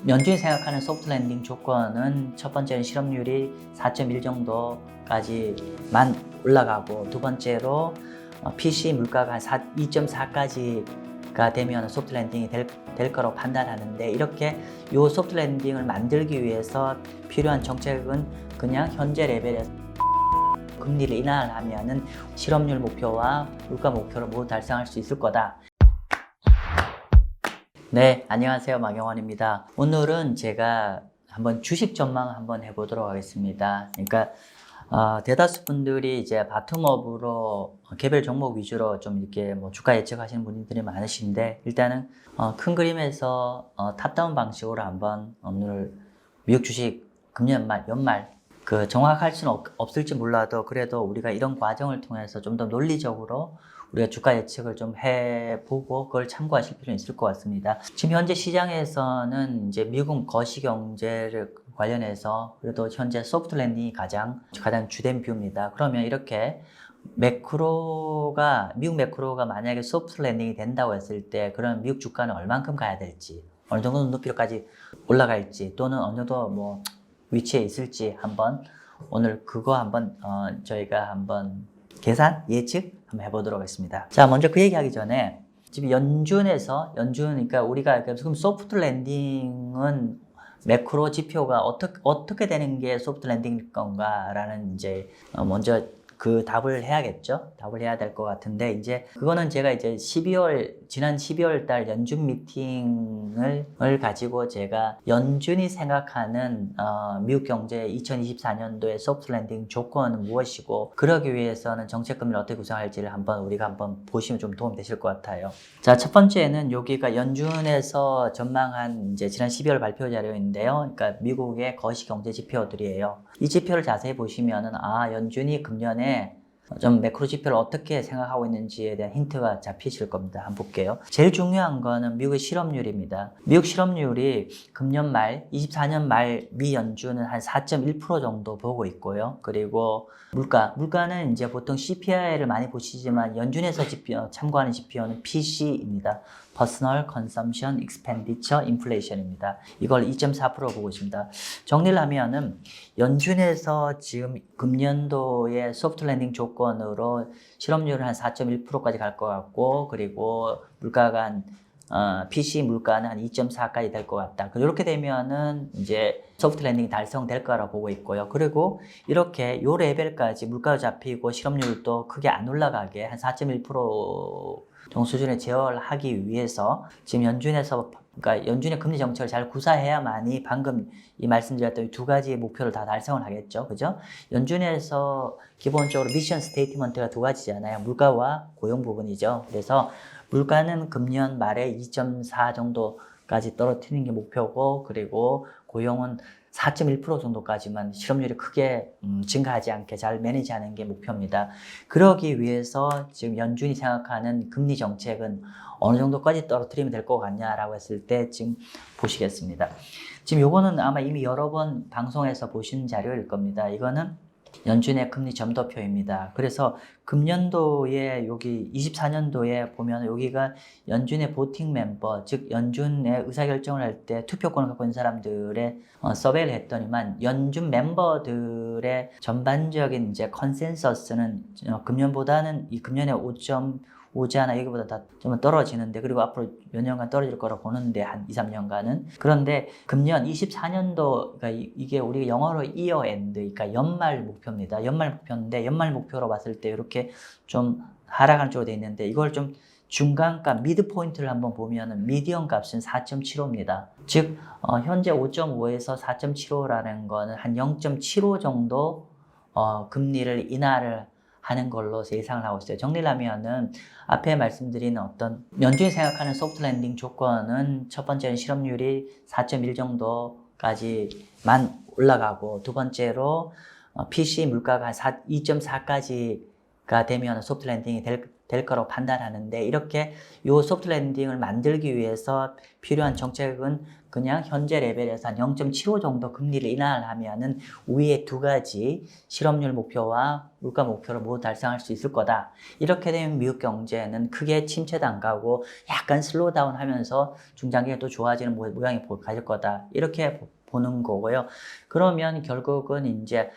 연준이 생각하는 소프트 랜딩 조건은 첫 번째는 실업률이 4.1 정도까지만 올라가고, 두 번째로 PC 물가가 한 2.4까지가 되면 소프트 랜딩이 될 거라고 판단하는데, 이렇게 이 소프트 랜딩을 만들기 위해서 필요한 정책은 그냥 현재 레벨에서 금리를 인하하면은 실업률 목표와 물가 목표를 모두 달성할 수 있을 거다. 네, 안녕하세요. 마경원입니다. 오늘은 제가 한번 주식 전망 한번 해보도록 하겠습니다. 그러니까 대다수 분들이 이제 바텀업으로 개별 종목 위주로 좀 이렇게 뭐 주가 예측하시는 분들이 많으신데, 일단은 큰 그림에서 탑다운 방식으로 한번 오늘 미국 주식 금년 말 연말 정확할 수는 없을지 몰라도, 그래도 우리가 이런 과정을 통해서 좀 더 논리적으로 우리가 주가 예측을 좀 해보고 그걸 참고하실 필요는 있을 것 같습니다. 지금 현재 시장에서는 이제 미국 거시 경제를 관련해서 그래도 현재 소프트 랜딩이 가장 주된 뷰입니다. 그러면 이렇게 미국 매크로가 만약에 소프트 랜딩이 된다고 했을 때, 그럼 미국 주가는 얼만큼 가야 될지, 어느 정도 높이까지 올라갈지, 또는 어느 정도 뭐 위치에 있을지 한번 오늘 그거 한번 저희가 한번 계산 예측 한번 해보도록 하겠습니다. 자, 먼저 그 얘기하기 전에 지금 그러니까 우리가 지금 소프트 랜딩은 매크로 지표가 어떻게 되는 게 소프트 랜딩일 건가라는 이제 먼저 그 답을 해야겠죠. 답을 해야 될 것 같은데, 이제 그거는 제가 이제 지난 12월 달 연준 미팅을 가지고 제가 연준이 생각하는 미국 경제 2024년도의 소프트 랜딩 조건은 무엇이고, 그러기 위해서는 정책 금리를 어떻게 구성할지를 우리가 한번 보시면 좀 도움 되실 것 같아요. 자, 첫 번째는 여기가 연준에서 전망한 이제 지난 12월 발표 자료인데요. 그러니까 미국의 거시 경제 지표들이에요. 이 지표를 자세히 보시면은 연준이 금년에 좀 매크로 지표를 어떻게 생각하고 있는지에 대한 힌트가 잡히실 겁니다. 한번 볼게요. 제일 중요한 거는 미국의 실업률입니다. 미국 실업률이 금년 말, 24년 말 미 연준은 한 4.1% 정도 보고 있고요. 그리고 물가는 이제 보통 CPI를 많이 보시지만 연준에서 참고하는 지표는 PC입니다. Personal Consumption Expenditure Inflation입니다. 이걸 2.4% 보고 있습니다. 정리를 하면은 연준에서 지금 금년도의 소프트 랜딩 조건으로 실업률은 한 4.1%까지 갈 것 같고, 그리고 물가가 PC 물가는 한 2.4까지 될 것 같다. 이렇게 되면은 이제 소프트 랜딩이 달성될 거라고 보고 있고요. 그리고 이렇게 요 레벨까지 물가가 잡히고 실업률도 크게 안 올라가게 한 4.1% 정도 수준에 제어하기 위해서 지금 그러니까 연준의 금리 정책을 잘 구사해야만이 방금 이 말씀드렸던 이 두 가지의 목표를 다 달성을 하겠죠. 그죠? 연준에서 기본적으로 미션 스테이트먼트가 두 가지잖아요. 물가와 고용 부분이죠. 그래서 물가는 금년 말에 2.4 정도까지 떨어뜨리는 게 목표고, 그리고 고용은 4.1% 정도까지만 실업률이 크게 증가하지 않게 잘 매니지하는 게 목표입니다. 그러기 위해서 지금 연준이 생각하는 금리 정책은 어느 정도까지 떨어뜨리면 될 것 같냐라고 했을 때 지금 보시겠습니다. 지금 요거는 아마 이미 여러 번 방송에서 보신 자료일 겁니다. 이거는 연준의 금리 점도표입니다. 그래서 금년도에 여기 24년도에 보면 여기가 연준의 보팅 멤버, 즉 연준의 의사결정을 할 때 투표권을 갖고 있는 사람들의 서베이를 했더니만 연준 멤버들의 전반적인 이제 컨센서스는 금년보다는 이 금년에 5.5지 않아 여기보다 다 좀 떨어지는데, 그리고 앞으로 몇 년간 떨어질 거라고 보는데 한 2, 3년간은. 그런데 금년 24년도, 그러니까 이게 우리가 영어로 year end, 그러니까 연말 목표입니다. 연말 목표인데, 연말 목표로 봤을 때 이렇게 좀 하락하는 쪽으로 돼 있는데, 이걸 좀 중간값 미드 포인트를 한번 보면은 미디언 값은 4.75입니다. 즉 현재 5.5에서 4.75라는 거는 한 0.75 정도 금리를 인하를 하는 걸로 예상을 하고 있어요. 정리를 하면은 앞에 말씀드린 어떤 연준이 생각하는 소프트 랜딩 조건은 첫 번째는 실업률이 4.1 정도까지만 올라가고, 두 번째로 PC 물가가 한 2.4까지가 되면 소프트 랜딩이 될 거라고 판단하는데 이렇게 요 소프트 랜딩을 만들기 위해서 필요한 정책은 그냥 현재 레벨에서 한 0.75 정도 금리를 인하를 하면은 위에 두 가지 실업률 목표와 물가 목표를 모두 달성할 수 있을 거다. 이렇게 되면 미국 경제는 크게 침체도 안 가고 약간 슬로우다운 하면서 중장기에 또 좋아지는 모양이 가질 거다. 이렇게 보는 거고요. 그러면 결국은 이제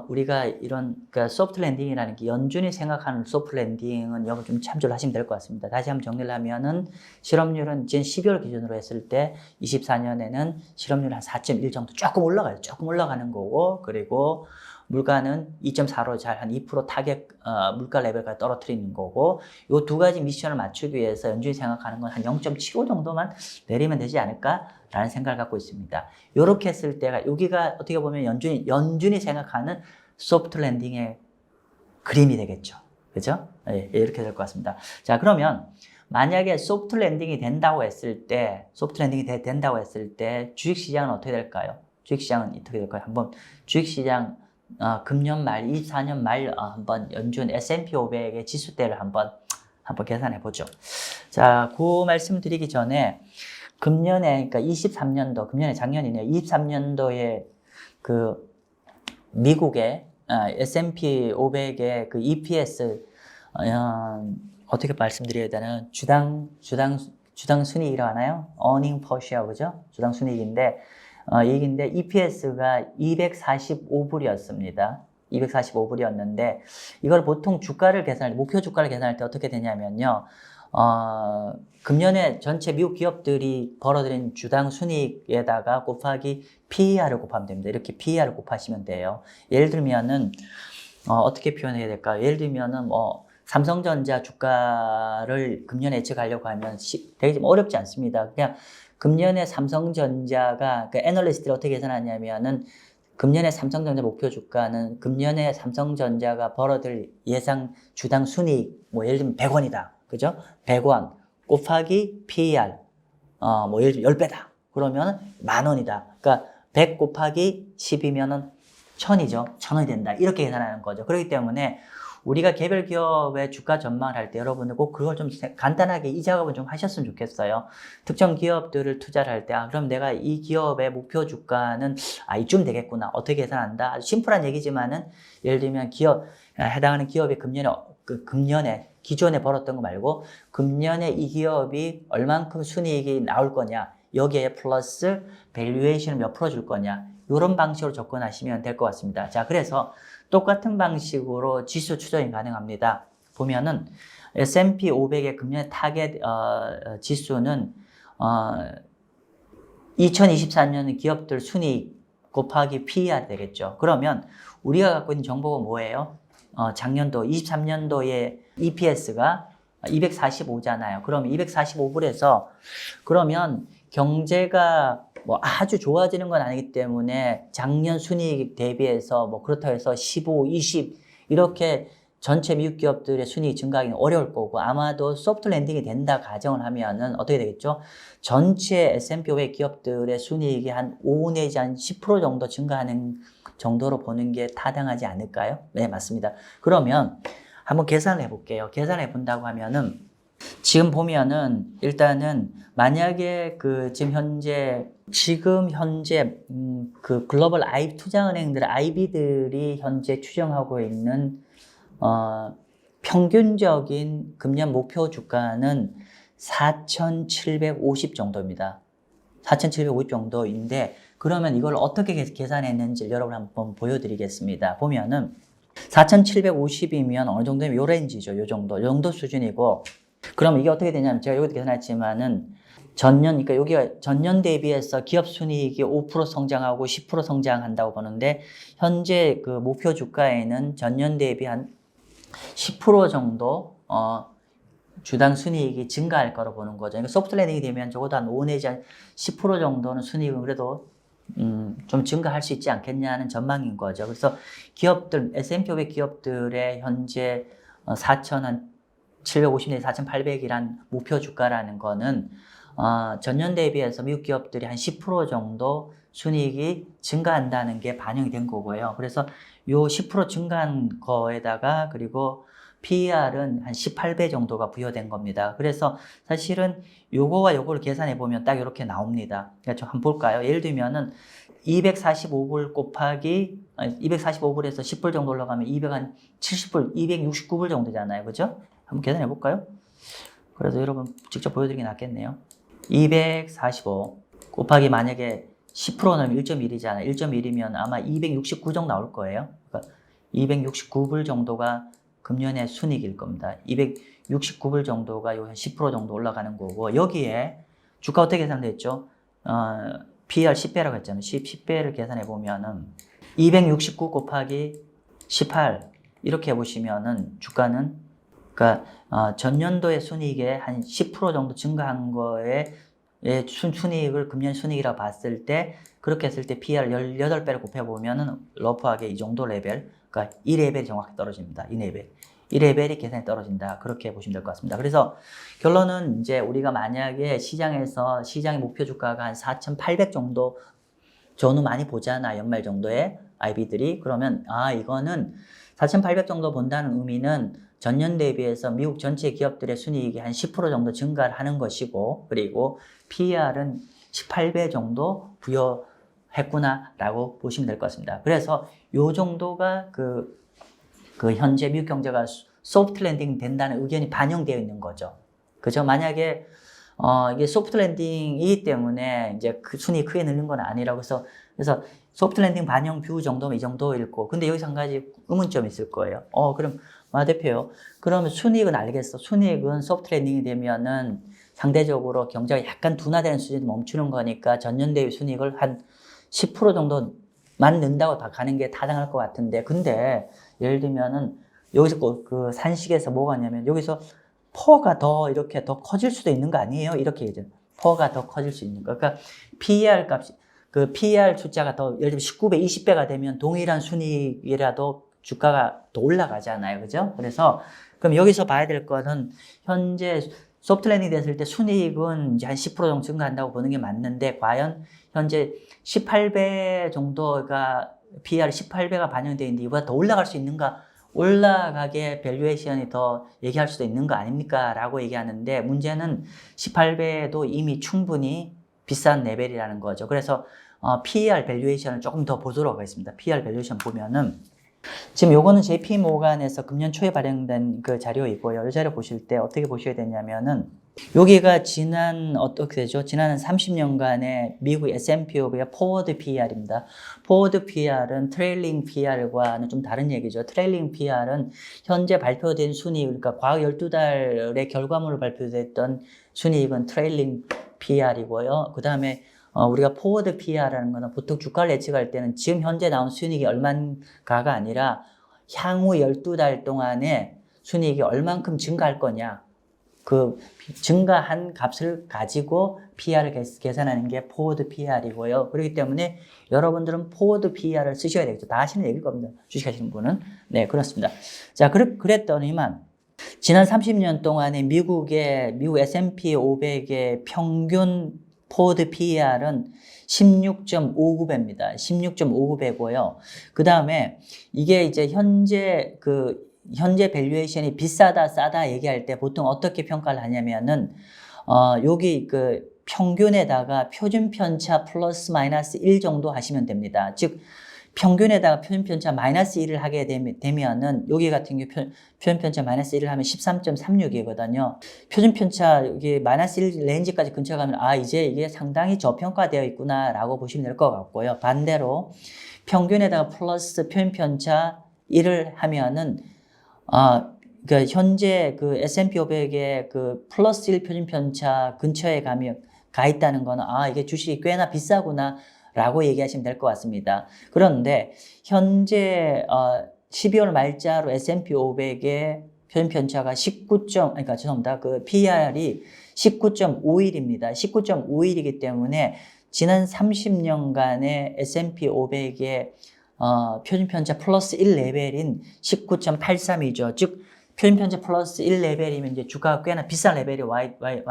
우리가 이런, 그러니까 소프트 랜딩이라는 게 연준이 생각하는 소프트 랜딩은 여러분 좀 참조를 하시면 될 것 같습니다. 다시 한번 정리를 하면은 실업률은 지금 12월 기준으로 했을 때 24년에는 실업률 한 4.1 정도 조금 올라가요. 조금 올라가는 거고, 그리고 물가는 2.4로 잘 한 2% 타겟 물가 레벨까지 떨어뜨리는 거고, 요 두 가지 미션을 맞추기 위해서 연준이 생각하는 건 한 0.75 정도만 내리면 되지 않을까라는 생각을 갖고 있습니다. 요렇게 했을 때가 여기가 어떻게 보면 연준이 생각하는 소프트 랜딩의 그림이 되겠죠. 그죠? 예, 이렇게 될 것 같습니다. 자, 그러면 만약에 소프트 랜딩이 된다고 했을 때, 주식시장은 어떻게 될까요? 주식시장은 어떻게 될까요? 한번 주식시장 금년 말, 24년 말 한번 연준 S&P 500의 지수대를 한번 계산해 보죠. 자, 그 말씀드리기 전에 금년에, 그러니까 23년도, 금년에 작년이네요. 23년도에 그 미국의 S&P 500의 그 EPS 어떻게 말씀드려야 되나? 주당 순이익이라고 하나요? earning per share, 그죠? 주당 순이익인데 이익인데 EPS가 245불이었습니다. 245불이었는데 이걸 보통 주가를 계산할 때, 목표 주가를 계산할 때 어떻게 되냐면요. 금년에 전체 미국 기업들이 벌어들인 주당 순이익에다가 곱하기 PER을 곱하면 됩니다. 이렇게 PER을 곱하시면 돼요. 예를 들면은 어떻게 표현해야 될까요? 예를 들면은 삼성전자 주가를 금년에 예측하려고 하면 되게 좀 어렵지 않습니다. 그냥 금년에 삼성전자가, 그 애널리스트들이 어떻게 계산하냐면은 금년에 삼성전자 목표 주가는 금년에 삼성전자가 벌어들 예상 주당 순이익, 뭐 예를 들면 100원이다. 그죠? 100원 곱하기 PER, 뭐 예를 들면 10배다. 그러면 10,000원이다. 그러니까 100 곱하기 10이면은 1000이죠. 1000원이 된다. 이렇게 계산하는 거죠. 그렇기 때문에 우리가 개별 기업의 주가 전망을 할 때 여러분들 꼭 그걸 좀 간단하게 이 작업을 좀 하셨으면 좋겠어요. 특정 기업들을 투자를 할 때, 그럼 내가 이 기업의 목표 주가는 이쯤 되겠구나. 어떻게 계산한다? 아주 심플한 얘기지만은 예를 들면 해당하는 기업의 금년에 기존에 벌었던 거 말고 금년에 이 기업이 얼만큼 순이익이 나올 거냐, 여기에 플러스 밸류에이션을 몇 프로 줄 거냐, 이런 방식으로 접근하시면 될 것 같습니다. 자, 그래서 똑같은 방식으로 지수 추정이 가능합니다. 보면은 S&P 500의 금년 타겟 지수는 2024년 기업들 순이익 곱하기 PER 되겠죠. 그러면 우리가 갖고 있는 정보가 뭐예요? 작년도 23년도에 EPS가 245잖아요. 그럼 245불에서 그러면 경제가 뭐 아주 좋아지는 건 아니기 때문에 작년 순이익 대비해서 뭐 그렇다고 해서 15, 20 이렇게 전체 미국 기업들의 순이익 증가하기는 어려울 거고, 아마도 소프트 랜딩이 된다 가정을 하면은 어떻게 되겠죠? 전체 S&P 500 기업들의 순이익이 한 5 내지 한 10% 정도 증가하는 정도로 보는 게 타당하지 않을까요? 네, 맞습니다. 그러면 한번 계산을 해볼게요. 계산해 본다고 하면은 지금 보면은 일단은 만약에 지금 현재 그 글로벌 투자은행들 IB들이 현재 추정하고 있는 평균적인 금년 목표 주가는 4,750 정도입니다. 4,750 정도인데, 그러면 이걸 어떻게 계산했는지 여러분 한번 보여드리겠습니다. 보면은 4,750이면 어느 정도면 요 렌지죠. 요 정도 수준이고, 그럼 이게 어떻게 되냐면 제가 여기도 계산했지만은 그러니까 여기가 전년 대비해서 기업 순이익이 5% 성장하고 10% 성장한다고 보는데, 현재 그 목표 주가에는 전년 대비 한 10% 정도 주당 순이익이 증가할 거로 보는 거죠. 그러니까 소프트 랜딩이 되면 적어도 한 5 내지 한 10% 정도는 순이익은 그래도 좀 증가할 수 있지 않겠냐는 전망인 거죠. 그래서 기업들, S&P 500 기업들의 현재 4,750 내지 4,800이란 목표 주가라는 거는 전년 대비해서 미국 기업들이 한 10% 정도 순이익이 증가한다는 게 반영이 된 거고요. 그래서 요 10% 증가한 거에다가 그리고 PER은 한 18배 정도가 부여된 겁니다. 그래서 사실은 요거와 요거를 계산해 보면 딱 이렇게 나옵니다. 그러니까 좀 한번 볼까요? 예를 들면은 245불 곱하기 245불에서 10불 정도 올라가면 270불, 269불 정도 되잖아요. 그죠? 한번 계산해 볼까요? 그래서 여러분 직접 보여드리긴 낫겠네요. 245 곱하기 만약에 10%는 1.1이잖아요. 1.1이면 아마 269 정도 나올 거예요. 그러니까 269불 정도가 금년의 순이익일 겁니다. 269불 정도가 한 10% 정도 올라가는 거고, 여기에 주가 어떻게 계산됐죠? PER 10배라고 했잖아요. 10배를 계산해 보면은 269 곱하기 18 이렇게 해보시면은 주가는 그러니까 전년도의 순이익의 한 10% 정도 증가한 거에 순이익을 금년 순이익이라고 봤을 때, 그렇게 했을 때 PER 18배를 곱해보면은 러프하게 이 정도 레벨, 그러니까 2레벨이 정확히 떨어집니다. 2레벨이 계산이 떨어진다. 그렇게 보시면 될 것 같습니다. 그래서 결론은 이제 우리가 만약에 시장에서 시장의 목표 주가가 한 4,800 정도 전후 많이 보잖아. 연말 정도에 IB들이. 그러면 이거는 4,800 정도 본다는 의미는 전년 대비해서 미국 전체 기업들의 순이익이 한 10% 정도 증가를 하는 것이고, 그리고 PER은 18배 정도 부여했구나라고 보시면 될 것 같습니다. 그래서 요 정도가 그 현재 미국 경제가 소프트 랜딩 된다는 의견이 반영되어 있는 거죠. 그죠? 만약에 이게 소프트 랜딩이기 때문에 이제 그 순위 크게 늘는 건 아니라고 해서, 그래서 소프트 랜딩 반영 뷰 정도면 이 정도일 거고, 근데 여기서 한 가지 의문점이 있을 거예요. 그럼 마 대표요. 그러면 순이익은 알겠어. 순이익은 소프트 랜딩이 되면은 상대적으로 경제가 약간 둔화되는 수준에 멈추는 거니까 전년 대비 순이익을 한 10% 정도만 는다고 다 가는 게 타당할 것 같은데, 근데 예를 들면은 여기서 그 산식에서 뭐가 있냐면, 여기서 퍼가 더 이렇게 더 커질 수도 있는 거 아니에요? 이렇게 얘기죠. 퍼가 더 커질 수 있는 거. 그러니까 PER 값이, 그 PER 숫자가 더 예를 들면 19배, 20배가 되면 동일한 순이익이라도 주가가 더 올라가잖아요. 그죠? 그래서 그럼 여기서 봐야 될 거는 현재 소프트 랜딩 됐을 때 순이익은 이제 한 10% 정도 증가한다고 보는 게 맞는데, 과연 현재 18배 정도가 PER 18배가 반영되어 있는데 이보다 더 올라갈 수 있는가? 올라가게 밸류에이션이 더 얘기할 수도 있는 거 아닙니까? 라고 얘기하는데, 문제는 18배도 이미 충분히 비싼 레벨이라는 거죠. 그래서 PER 밸류에이션을 조금 더 보도록 하겠습니다. PER 밸류에이션 보면은 지금 요거는 JP 모간에서 금년 초에 발행된 그 자료이고요. 이 자료 보실 때 어떻게 보셔야 되냐면은, 여기가 어떻게 되죠? 지난 30년간의 미국 S&P 500의 포워드 PER입니다. 포워드 PER은 트레일링 PER과는 좀 다른 얘기죠. 트레일링 PER은 현재 발표된 순이익, 그러니까 과거 12달의 결과물로 발표됐던 순이익은 트레일링 PER이고요. 그 다음에 우리가 포워드 PER라는 거는 보통 주가를 예측할 때는 지금 현재 나온 순이익이 얼마인가가 아니라 향후 12달 동안에 순이익이 얼만큼 증가할 거냐, 그 증가한 값을 가지고 PER을 계산하는 게 포워드 PER이고요. 그렇기 때문에 여러분들은 포워드 PER을 쓰셔야 되겠죠. 다 하시는 얘기일 겁니다. 주식하시는 분은. 네, 그렇습니다. 자, 그랬더니만 지난 30년 동안에 미국 S&P 500의 평균 포워드 PER은 16.59배입니다. 16.59배고요. 그 다음에 이게 이제 현재 밸류에이션이 비싸다, 싸다 얘기할 때 보통 어떻게 평가를 하냐면은, 여기 그 평균에다가 표준 편차 플러스 마이너스 1 정도 하시면 됩니다. 즉, 평균에다가 표준 편차 마이너스 1을 하게 되면은, 여기 같은 경우 표준 편차 마이너스 1을 하면 13.36이거든요. 표준 편차 여기 마이너스 1 레인지까지 근처에 가면 이제 이게 상당히 저평가되어 있구나 라고 보시면 될 것 같고요. 반대로 평균에다가 플러스 표준 편차 1을 하면은 그 현재 그 S&P 500의 그 플러스 1 표준 편차 근처에 가 있다는 거는 이게 주식이 꽤나 비싸구나 라고 얘기하시면 될 것 같습니다. 그런데 현재 12월 말자로 S&P 500의 표준 편차가 그 PER이 19.51입니다. 19.51이기 때문에 지난 30년간의 S&P 500의 표준 편차 플러스 1 레벨인 19.83이죠. 즉, 표준 편차 플러스 1 레벨이면 이제 주가가 꽤나 비싼 레벨에 와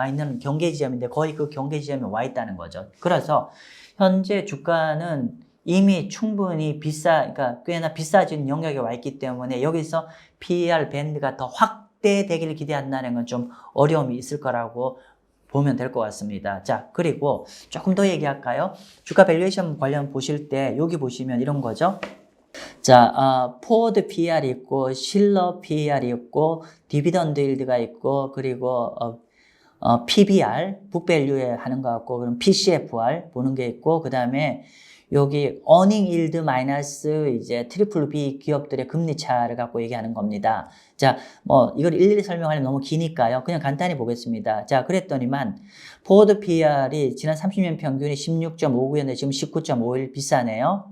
있는 경계 지점인데, 거의 그 경계 지점에 와 있다는 거죠. 그래서 현재 주가는 이미 충분히 그러니까 꽤나 비싸진 영역에 와 있기 때문에 여기서 PER 밴드가 더 확대되기를 기대한다는 건 좀 어려움이 있을 거라고 보면 될 것 같습니다. 자, 그리고 조금 더 얘기할까요? 주가 밸류에이션 관련 보실 때 여기 보시면 이런 거죠. 자, 포워드 PER이 있고 실러 PER이 있고 디비던드 일드가 있고 그리고 PBR, 북밸류에 하는 것 같고, 그럼 PCFR 보는 게 있고, 그 다음에 여기 earning yield 마이너스 이제 트리플 B 기업들의 금리 차를 갖고 얘기하는 겁니다. 자, 뭐 이걸 일일이 설명하려면 너무 기니까요. 그냥 간단히 보겠습니다. 자, 그랬더니만 포워드 PER이 지난 30년 평균이 16.59였는데 지금 19.51 비싸네요.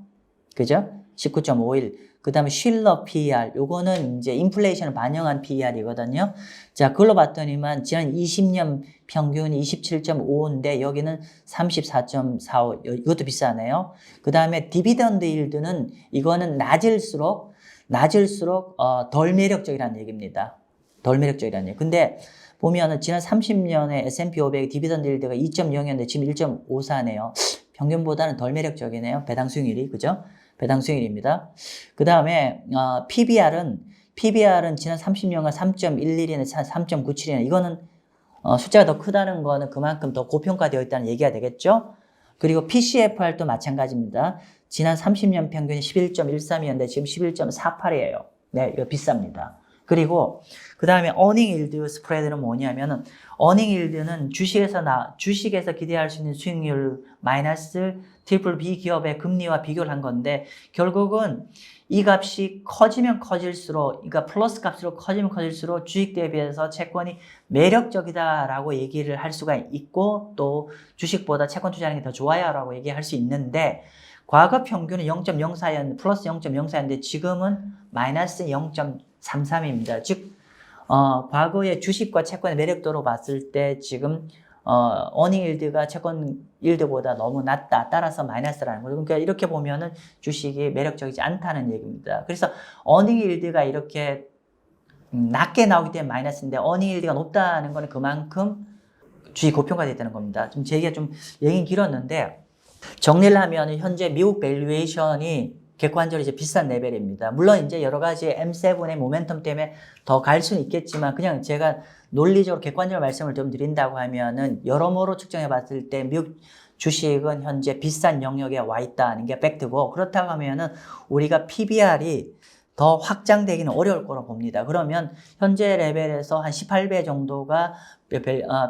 그죠? 19.51. 그 다음에 쉴러 PER, 요거는 이제 인플레이션을 반영한 PER이거든요. 자, 그걸로 봤더니만 지난 20년 평균이 27.55인데 여기는 34.45, 이것도 비싸네요. 그 다음에 디비던드 일드는 이거는 낮을수록 덜 매력적이라는 얘기입니다. 덜 매력적이라는 얘기. 근데 보면은 지난 30년에 S&P 500 디비던드 일드가 2.0이었는데 지금 1.54네요. 평균보다는 덜 매력적이네요. 배당 수익률이, 그죠? 배당 수익률입니다. 그 다음에 PBR은 지난 30년간 3.11이나 3.97이나 이거는 숫자가 더 크다는 거는 그만큼 더 고평가되어 있다는 얘기가 되겠죠. 그리고 PCFR도 마찬가지입니다. 지난 30년 평균이 11.13이었는데 지금 11.48이에요. 네, 이거 비쌉니다. 그리고 그 다음에 earning yield 스프레드는 뭐냐면은 earning yield는 주식에서 기대할 수 있는 수익률 마이너스 트리플 B 기업의 금리와 비교를 한 건데 결국은 이 값이 커지면 커질수록 그러니까 플러스 값으로 커지면 커질수록 주식 대비해서 채권이 매력적이다라고 얘기를 할 수가 있고 또 주식보다 채권 투자하는 게 더 좋아요라고 얘기할 수 있는데 과거 평균은 0.04였는데 플러스 0.04였는데 지금은 마이너스 0.33입니다. 즉 과거의 주식과 채권의 매력도로 봤을 때 지금 어닝 일드가 채권 일드보다 너무 낮다. 따라서 마이너스라는 거죠. 그러니까 이렇게 보면은 주식이 매력적이지 않다는 얘기입니다. 그래서 어닝 일드가 이렇게 낮게 나오기 때문에 마이너스인데 어닝 일드가 높다는 거는 그만큼 주식이 고평가되어 있다는 겁니다. 좀 제 얘기가 좀 얘기는 길었는데 정리를 하면 현재 미국 밸류에이션이 객관적으로 이제 비싼 레벨입니다. 물론 이제 여러 가지 M7의 모멘텀 때문에 더 갈 수는 있겠지만 그냥 제가 논리적으로 객관적으로 말씀을 좀 드린다고 하면은 여러모로 측정해 봤을 때 미국 주식은 현재 비싼 영역에 와 있다는 게 팩트고 그렇다고 하면은 우리가 PBR이 더 확장되기는 어려울 거로 봅니다. 그러면 현재 레벨에서 한 18배 정도가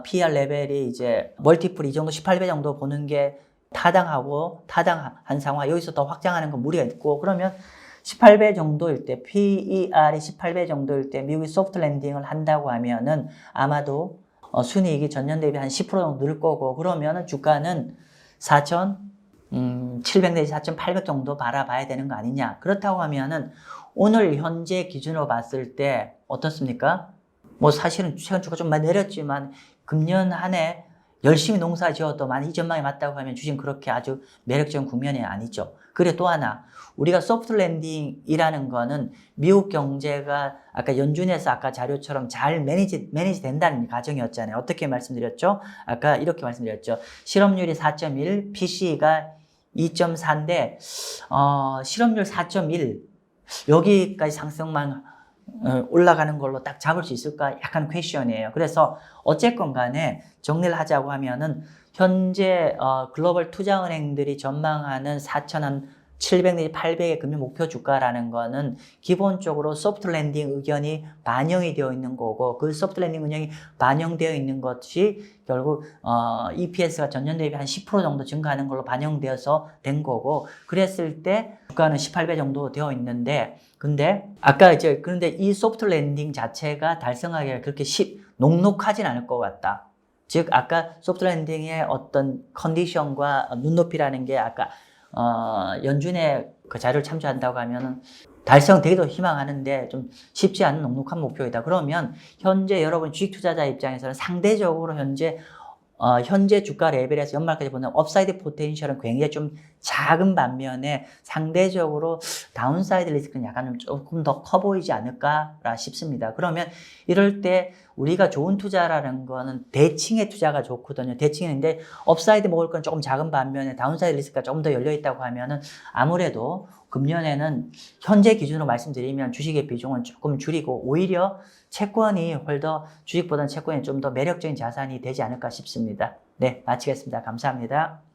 PR 레벨이 이제 멀티플 이 정도 18배 정도 보는 게 타당한 상황, 여기서 더 확장하는 건 무리가 있고, 그러면 18배 정도일 때, PER이 18배 정도일 때 미국이 소프트 랜딩을 한다고 하면은 아마도 순이익이 전년 대비 한 10% 정도 늘 거고, 그러면은 주가는 4,700 내지 4,800 정도 바라봐야 되는 거 아니냐. 그렇다고 하면은 오늘 현재 기준으로 봤을 때 어떻습니까? 뭐 사실은 최근 주가 좀 많이 내렸지만 금년 한 해 열심히 농사 지어도 많이 이 전망이 맞다고 하면 주식은 그렇게 아주 매력적인 국면이 아니죠. 그래 또 하나 우리가 소프트 랜딩이라는 거는 미국 경제가 아까 연준에서 아까 자료처럼 잘 매니지 된다는 가정이었잖아요. 어떻게 말씀드렸죠? 아까 이렇게 말씀드렸죠. 실업률이 4.1, PC가 2.4인데 실업률 4.1 여기까지 상승만 올라가는 걸로 딱 잡을 수 있을까? 약간 퀘션이에요. 그래서 어쨌건 간에 정리를 하자고 하면은 현재 글로벌 투자은행들이 전망하는 4,700 내지 800의 금리 목표 주가라는 거는 기본적으로 소프트 랜딩 의견이 반영이 되어 있는 거고 그 소프트 랜딩 의견이 반영되어 있는 것이 결국 EPS가 전년 대비 한 10% 정도 증가하는 걸로 반영되어서 된 거고 그랬을 때 주가는 18배 정도 되어 있는데 근데 아까 이제 그런데 이 소프트 랜딩 자체가 달성하기가 그렇게 녹록하진 않을 것 같다. 즉 아까 소프트 랜딩의 어떤 컨디션과 눈높이라는 게 아까 연준의 그 자료를 참조한다고 하면은 달성되기도 희망하는데 좀 쉽지 않은 녹록한 목표이다. 그러면 현재 여러분 주식 투자자 입장에서는 상대적으로 현재 주가 레벨에서 연말까지 보는 업사이드 포텐셜은 굉장히 좀 작은 반면에 상대적으로 다운사이드 리스크는 약간 조금 더 커 보이지 않을까 싶습니다. 그러면 이럴 때 우리가 좋은 투자라는 거는 대칭의 투자가 좋거든요. 대칭인데 업사이드 먹을 건 조금 작은 반면에 다운사이드 리스크가 조금 더 열려 있다고 하면은 아무래도 금년에는 현재 기준으로 말씀드리면 주식의 비중은 조금 줄이고 오히려 채권이 홀더 주식보다는 채권이 좀 더 매력적인 자산이 되지 않을까 싶습니다. 네, 마치겠습니다. 감사합니다.